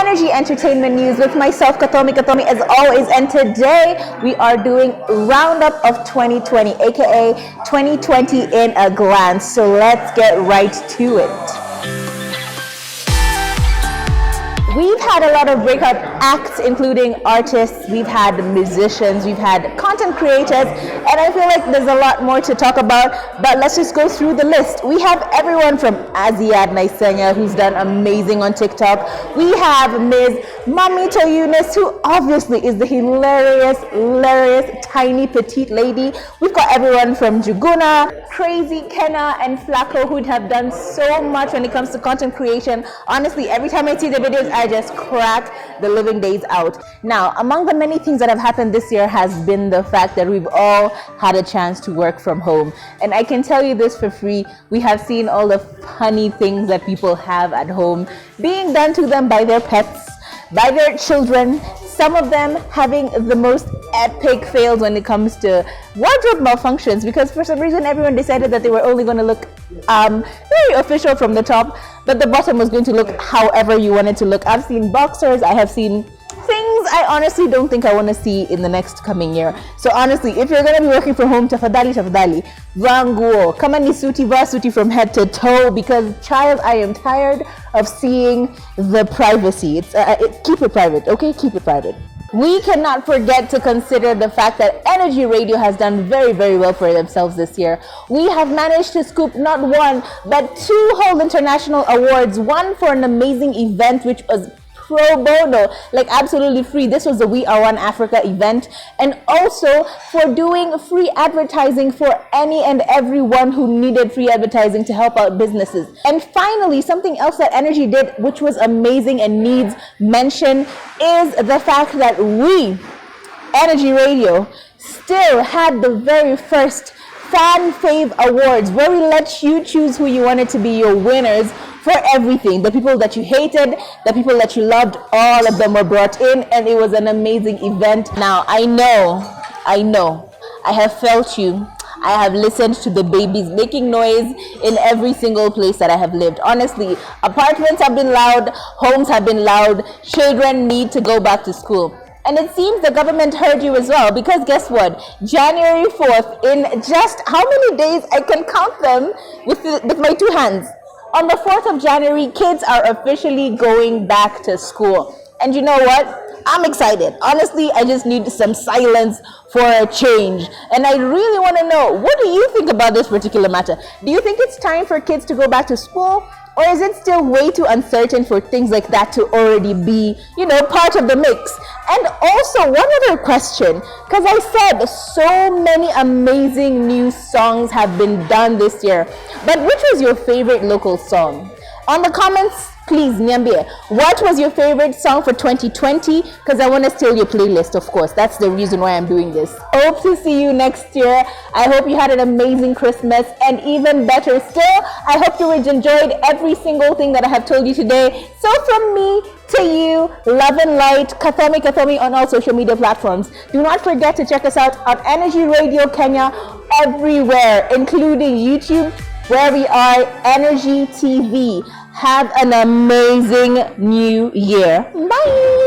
Energy Entertainment News with myself, Katomi as always. And today we are doing Roundup of 2020, aka 2020 in a glance. So let's get right to it. We've had a lot of breakout acts, including artists, we've had musicians, we've had content creators, and I feel like there's a lot more to talk about, but let's just go through the list. We have everyone from Aziad Naisenya, who's done amazing on TikTok. We have Ms. Mamito Yunus, who obviously is the hilarious, tiny, petite lady. We've got everyone from Juguna, Crazy Kenna, and Flacco, who have done so much when it comes to content creation. Honestly, every time I see the videos, I just crack the living days out. Now, among the many things that have happened this year has been the fact that we've all had a chance to work from home. And I can tell you this for free, we have seen all the funny things that people have at home being done to them by their pets, by their children, some of them having the most epic fails when it comes to wardrobe malfunctions, because for some reason everyone decided that they were only going to look very official from the top, but the bottom was going to look however you wanted to look. I've seen boxers, I have seen things I honestly don't think I want to see in the next coming year. So honestly, if you're going to be working from home, tafadali, vanguo, kama ni suti from head to toe, because child, I am tired of seeing the privacy. Keep it private, okay? Keep it private. We cannot forget to consider the fact that Energy Radio has done very well for themselves this year. We have managed to scoop not one, but two whole international awards. One for an amazing event, which was pro bono, like absolutely free. This was the We Are One Africa event, and also for doing free advertising for any and everyone who needed free advertising to help out businesses. And finally, something else that Energy did, which was amazing and needs mention, is the fact that we, Energy Radio, still had the very first Fan Fave Awards, where we let you choose who you wanted to be your winners for everything. The people that you hated, the people that you loved, all of them were brought in, and it was an amazing event. Now, I know, I have felt you. I have listened to the babies making noise in every single place that I have lived. Honestly, apartments have been loud, homes have been loud, children need to go back to school. And it seems the government heard you as well, because guess what? January 4th, in just how many days? I can count them with my two hands. On the 4th of January, kids are officially going back to school. And you know what? I'm excited. Honestly, I just need some silence for a change. And I really want to know, what do you think about this particular matter? Do you think it's time for kids to go back to school? Or is it still way too uncertain for things like that to already be, part of the mix? And also, one other question, because I said so many amazing new songs have been done this year, but which was your favorite local song? On the comments, please, niambie, what was your favorite song for 2020? Because I want to steal your playlist, of course. That's the reason why I'm doing this. Hope to see you next year. I hope you had an amazing Christmas, and even better still, I hope you enjoyed every single thing that I have told you today. So from me to you, love and light, Katomi on all social media platforms. Do not forget to check us out on Energy Radio Kenya everywhere, including YouTube, where we are Energy TV. Have an amazing new year. Bye!